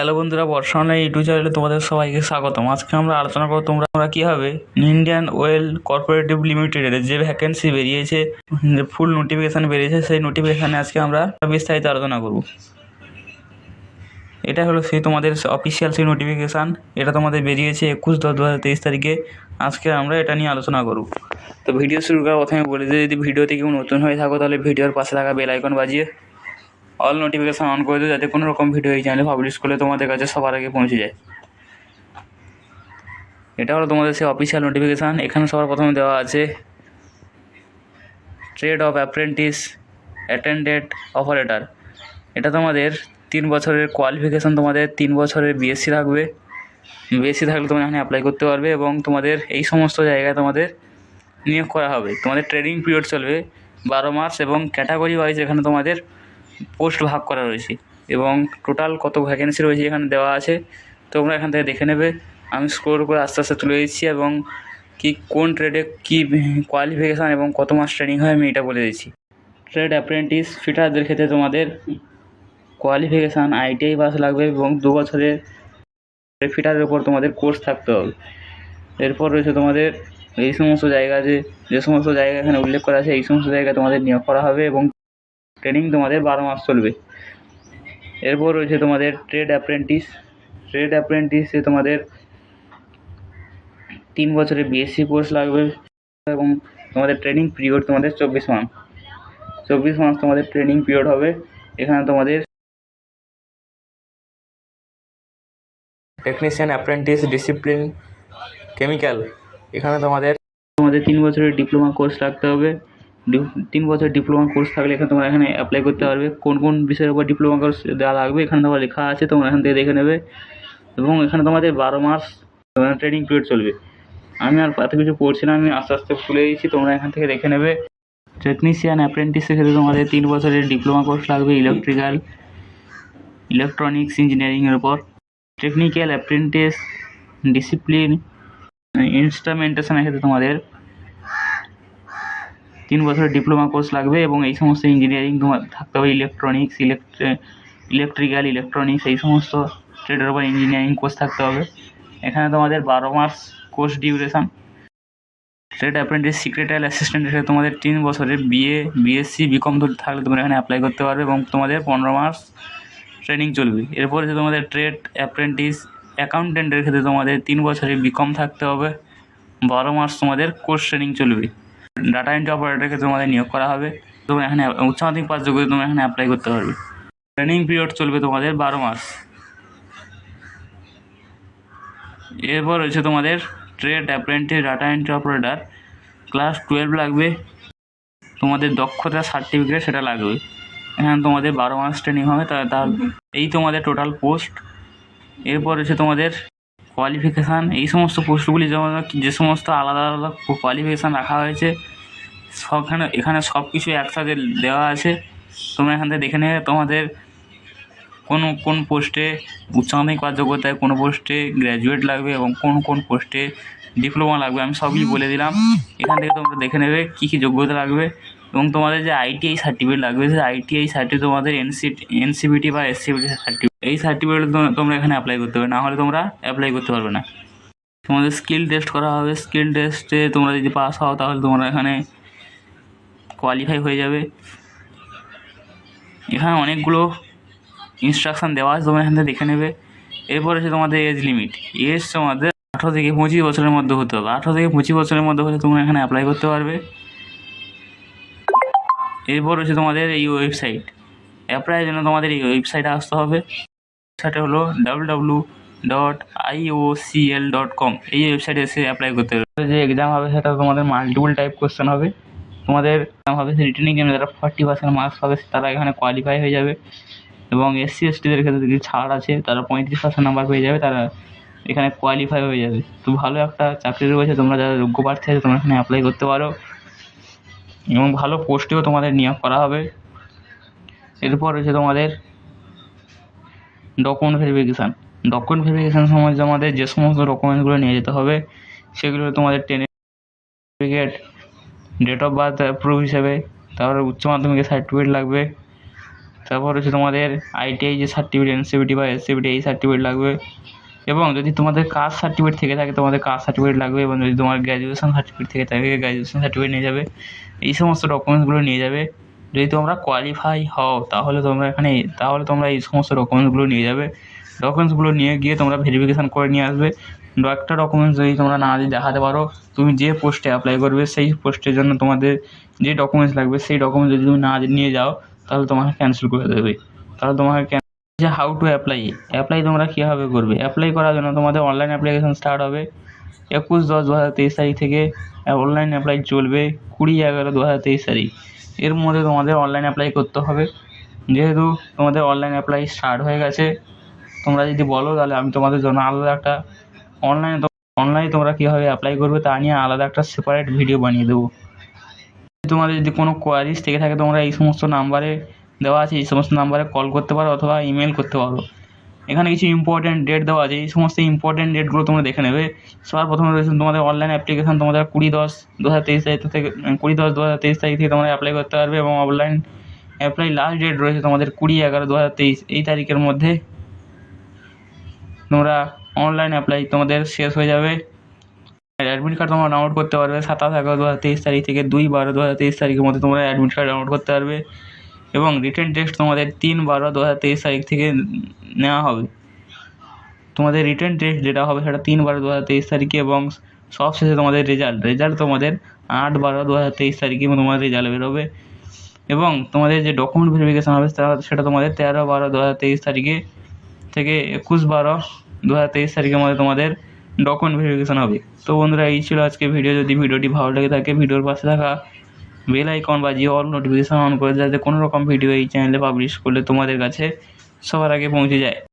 Hello বন্ধুরা, বর্ষা online YouTube চ্যানেলে তোমাদের সবাইকে স্বাগতম। আজকে আমরা আলোচনা করবো তোমরা কীভাবে ইন্ডিয়ান ওয়েল কর্পোরেটিভ লিমিটেডের যে ভ্যাকেন্সি বেরিয়েছে, ফুল নোটিফিকেশান বেরিয়েছে, সেই নোটিফিকেশানে আজকে আমরা বিস্তারিত আলোচনা করব। এটা হলো সেই তোমাদের অফিসিয়াল সেই নোটিফিকেশান। এটা তোমাদের বেরিয়েছে 21/10/2023 তারিখে। আজকে আমরা এটা নিয়ে আলোচনা করব। তো ভিডিও শুরু করার প্রথমে বলে দিই, যদি ভিডিওতে কেউ নতুন হয়ে থাকো তাহলে ভিডিওর পাশে থাকা বেল আইকন বাজিয়ে অল নোটিফিকেশান অন করে দিও, যাতে কোনো রকম ভিডিও এই চ্যানেলে পাবলিশ করলে তোমাদের কাছে সবার আগে পৌঁছে যায়। এটা হলো তোমাদের সেই অফিসিয়াল নোটিফিকেশান। এখানে সবার প্রথমে দেওয়া আছে trade of apprentice attendant operator. এটা তোমাদের 3 বছরের কোয়ালিফিকেশান, তোমাদের 3 বছরের বিএসসি থাকবে। বিএসসি থাকলে তোমরা এখানে অ্যাপ্লাই করতে পারবে এবং তোমাদের এই সমস্ত জায়গায় তোমাদের নিয়োগ করা হবে। তোমাদের ট্রেনিং পিরিয়ড চলবে 12 মাস এবং ক্যাটাগরি ওয়াইজ এখানে তোমাদের পোস্ট ভাগ করা রয়েছে এবং টোটাল কত ভ্যাকেন্সি রয়েছে এখানে দেওয়া আছে। তোমরা এখান থেকে দেখে নেবে। আমি স্ক্রল করে আস্তে আস্তে তুলে দিচ্ছি এবং কোন ট্রেডে কী কোয়ালিফিকেশান এবং কত মাস ট্রেনিং হয় আমি এটা বলে দিচ্ছি। ট্রেড অ্যাপ্রেন্টিস ফিটারদের ক্ষেত্রে তোমাদের কোয়ালিফিকেশান আইটিআই পাস লাগবে এবং 2 বছরের ফিটারের উপর তোমাদের কোর্স থাকতে হবে। এরপর রয়েছে তোমাদের এই সমস্ত জায়গা যে সমস্ত জায়গা এখানে উল্লেখ করা আছে, এই সমস্ত জায়গায় তোমাদের নিয়োগ করা হবে এবং ট্রেনিং তোমাদের 12 মাস চলবে। এরপর রয়েছে তোমাদের ট্রেড অ্যাপ্রেন্টিস। ট্রেড অ্যাপ্রেন্টিসে তোমাদের 3 বছরের বিএসসি কোর্স লাগবে এবং তোমাদের ট্রেনিং পিরিয়ড তোমাদের 24 মাস। 24 মাস তোমাদের ট্রেনিং পিরিয়ড হবে। এখানে তোমাদের টেকনিশিয়ান অ্যাপ্রেন্টিস ডিসিপ্লিন কেমিক্যাল, এখানে তোমাদের 3 বছরের ডিপ্লোমা কোর্স রাখতে হবে। 3 বছর ডিপ্লোমা কোর্স থাকলে এখানে তোমরা এখানে অ্যাপ্লাই করতে পারবে। কোন কোন বিষয়ের উপর ডিপ্লোমা কোর্স দেওয়া লাগবে এখানে তোমার লেখা আছে, তোমরা এখান থেকে দেখে নেবে এবং এখানে তোমাদের 12 মাস ট্রেনিং পিরিয়ড চলবে। আমি আর এত কিছু পড়ছি না, আমি আস্তে আস্তে খুলে দিচ্ছি, তোমরা এখান থেকে দেখে নেবে। টেকনিশিয়ান অ্যাপ্রেন্টিসের ক্ষেত্রে তোমাদের 3 বছরের ডিপ্লোমা কোর্স লাগবে ইলেকট্রনিক্স ইঞ্জিনিয়ারিংয়ের উপর। টেকনিক্যাল অ্যাপ্রেন্টিস ডিসিপ্লিন ইনস্ট্রুমেন্টেশনের ক্ষেত্রে তোমাদের 3 বছরের ডিপ্লোমা কোর্স লাগবে এবং এই সমস্ত ইঞ্জিনিয়ারিং তোমার থাকতে হবে। ইলেকট্রনিক্স ইলেকট্রিক্যাল ইলেকট্রনিক্স এই সমস্ত ট্রেডের উপর ইঞ্জিনিয়ারিং কোর্স থাকতে হবে। এখানে তোমাদের 12 মাস course duration. Trade apprentice secretarial assistant হিসেবে তোমাদের 3 বছরের বিএসসি বিকম থাকলে তোমরা এখানে অ্যাপ্লাই করতে পারবে এবং তোমাদের 15 মাস ট্রেনিং চলবে। এরপর হচ্ছে তোমাদের ট্রেড অ্যাপ্রেন্টিস অ্যাকাউন্টেন্টের ক্ষেত্রে তোমাদের 3 বছরের বিকম থাকতে হবে, 12 মাস তোমাদের কোর্স ট্রেনিং চলবে। ডাটা এন্ট্রি অপারেটরের ক্ষেত্রে তোমাদের নিয়োগ করা হবে। তোমরা এখানে উচ্চ মাধ্যমিক পাস যোগ্য তোমরা এখানে অ্যাপ্লাই করতে পারবে। ট্রেনিং পিরিয়ড চলবে তোমাদের 12 মাস। এরপর রয়েছে তোমাদের trade apprentice data entry operator, class 12 লাগবে, তোমাদের দক্ষতা সার্টিফিকেট সেটা লাগবে। এখানে তোমাদের 12 মাস ট্রেনিং হবে। তার এই তোমাদের টোটাল পোস্ট। এরপর রয়েছে তোমাদের কোয়ালিফিকেশান। এই সমস্ত পোস্টগুলি যে সমস্ত আলাদা আলাদা কোয়ালিফিকেশান রাখা হয়েছে এখানে সব কিছু একসাথে দেওয়া আছে। তোমরা এখান থেকে দেখে নেবে তোমাদের কোন পোস্টে উচ্চ মাধ্যমিক পাস যোগ্যতায়, কোনো পোস্টে গ্র্যাজুয়েট লাগবে এবং কোন পোস্টে ডিপ্লোমা লাগবে। আমি সবই বলে দিলাম। এখান থেকে তোমরা দেখে নেবে কী কী যোগ্যতা লাগবে এবং তোমাদের যে আইটিআই সার্টিফিকেট লাগবে, সেই আইটিআই সার্টিফিকেট তোমাদের এনসিবিটি বা এসসিবিটি সার্টিফিকেট, এই সার্টিফিকেট তোমরা এখানে অ্যাপ্লাই করতে হবে, না হলে তোমরা অ্যাপ্লাই করতে পারবে না। তোমাদের স্কিল টেস্ট করা হবে। স্কিল টেস্টে তোমরা যদি পাস হও তাহলে তোমরা এখানে কোয়ালিফাই হয়ে যাবে। এখানে অনেকগুলো ইনস্ট্রাকশান দেওয়া আছে, তোমরা এখান থেকে দেখে নেবে। এরপর হচ্ছে তোমাদের এজ লিমিট। এজ তোমাদের 18 থেকে 25 বছরের মধ্যে হতে হবে। 18 থেকে 25 বছরের মধ্যে হলে তোমরা এখানে অ্যাপ্লাই করতে পারবে। এরপর হচ্ছে তোমাদের এই ওয়েবসাইট। অ্যাপ্লাইয়ের জন্য তোমাদের এই ওয়েবসাইটে আসতে হবে। ওয়েবসাইটে হলো www.iocl.com। এই ওয়েবসাইটে এসে অ্যাপ্লাই করতে হবে। যে এক্সাম হবে সেটা তোমাদের মাল্টিপল টাইপ কোশ্চেন হবে। তোমাদের এক্সাম হবে রিটেন এক্সামে যারা 40% মার্কস পাবে তারা এখানে কোয়ালিফাই হয়ে যাবে এবং এসসি এসটিদের ক্ষেত্রে যদি ছাড় আছে তারা 35% নাম্বার পেয়ে যাবে, তারা এখানে কোয়ালিফাই হয়ে যাবে। তো ভালো একটা চাকরি রয়েছে, তোমরা যারা যোগ্য প্রার্থী আছে তোমরা এখানে অ্যাপ্লাই করতে পারো এবং ভালো পোস্টেও তোমাদের নিয়োগ করা হবে। এরপর রয়েছে তোমাদের ডকুমেন্ট ভেরিফিকেশান। ডকুমেন্ট ভেরিফিকেশান সময় তোমাদের যে সমস্ত ডকুমেন্টসগুলো নিয়ে যেতে হবে সেগুলো তোমাদের টেনের certificate, date of birth proof হিসেবে, তারপরে উচ্চ মাধ্যমিকের সার্টিফিকেট লাগবে, তারপর হচ্ছে তোমাদের ITI যে সার্টিফিকেট NCVT বা SCVT এই সার্টিফিকেট লাগবে, এবং যদি তোমাদের কাস্ট সার্টিফিকেট থেকে থাকে তোমাদের কাস্ট সার্টিফিকেট লাগবে, এবং যদি তোমার গ্র্যাজুয়েশন সার্টিফিকেট থেকে থাকে গ্র্যাজুয়েশন সার্টিফিকেট নিয়ে যাবে। এই সমস্ত ডকুমেন্টসগুলো নিয়ে যাবে। যদি তোমরা কোয়ালিফাই হও তাহলে তোমরা এই সমস্ত ডকুমেন্টসগুলো নিয়ে যাবে। ডকুমেন্টসগুলো নিয়ে গিয়ে তোমরা ভেরিফিকেশান করে নিয়ে আসবে। একটা ডকুমেন্টস যদি তোমরা না দেখাতে পারো, তুমি যে পোস্টে অ্যাপ্লাই করবে সেই পোস্টের জন্য তোমাদের যে ডকুমেন্টস লাগবে সেই ডকুমেন্টস যদি তুমি না নিয়ে যাও তাহলে তোমাকে ক্যান্সেল করে দেবে। যে হাউ টু অ্যাপ্লাই তোমরা কীভাবে করবে? অ্যাপ্লাই করার জন্য তোমাদের অনলাইন অ্যাপ্লিকেশন স্টার্ট হবে 21/10/2023 তারিখ থেকে। অনলাইন অ্যাপ্লাই চলবে 20/11/2023 তারিখ। এর মধ্যে তোমাদের অনলাইন অ্যাপ্লাই করতে হবে। যেহেতু তোমাদের অনলাইন অ্যাপ্লাই স্টার্ট হয়ে গেছে, তোমরা যদি বলো তাহলে আমি তোমাদের জন্য আলাদা একটা অনলাইনে তোমরা কীভাবে অ্যাপ্লাই করবে তা নিয়ে আলাদা একটা সেপারেট ভিডিও বানিয়ে দেবো। তোমাদের যদি কোনো কোয়ারিজ থেকে থাকে তোমরা এই সমস্ত নাম্বারে দেওয়া আছে, এই সমস্ত নাম্বারে কল করতে পারো অথবা ইমেল করতে পারো। এখানে কিছু ইম্পর্টেন্ট ডেট দেওয়া আছে, এই সমস্ত ইম্পর্টেন্ট ডেটগুলো তোমরা দেখে নেবে। সবার প্রথমে রয়েছে তোমাদের অনলাইন অ্যাপ্লিকেশান, তোমাদের 20/10/2023 তারিখ থেকে 20/10/2023 তারিখ থেকে তোমরা অ্যাপ্লাই করতে পারবে, এবং অনলাইন অ্যাপ্লাই লাস্ট ডেট রয়েছে তোমাদের 20/11/2023। এই তারিখের মধ্যে তোমরা অনলাইন অ্যাপ্লাই তোমাদের শেষ হয়ে যাবে। অ্যাডমিট কার্ড তোমরা ডাউনলোড করতে পারবে 27/11/2023 তারিখ থেকে 2/12/2023 তারিখের মধ্যে তোমরা অ্যাডমিট কার্ড ডাউনলোড করতে পারবে, এবং রিটেন টেস্ট তোমাদের 3/12/2023 তারিখ থেকে নেওয়া হবে। তোমাদের রিটেন টেস্ট যেটা হবে সেটা 3/12/2023 তারিখে, এবং সবশেষে তোমাদের রেজাল্ট তোমাদের 8/12/2023 তারিখে তোমাদের রেজাল্ট বেরোবে, এবং তোমাদের যে ডকুমেন্ট ভেরিফিকেশান হবে সেটা তোমাদের 13/12/2023 তারিখে থেকে 21/12/2023 তারিখের মধ্যে তোমাদের ডকুমেন্ট ভেরিফিকেশান হবে। তো বন্ধুরা, এই ছিল আজকে ভিডিও। যদি ভিডিওটি ভালো লেগে থাকে ভিডিওর পাশে থাকা বেল আইকন বাজিয়ে অল নোটিফিকেশান অন করে, যাতে কোনো রকম ভিডিও এই চ্যানেলে পাবলিশ করলে তোমাদের কাছে সবার আগে পৌঁছে যায়।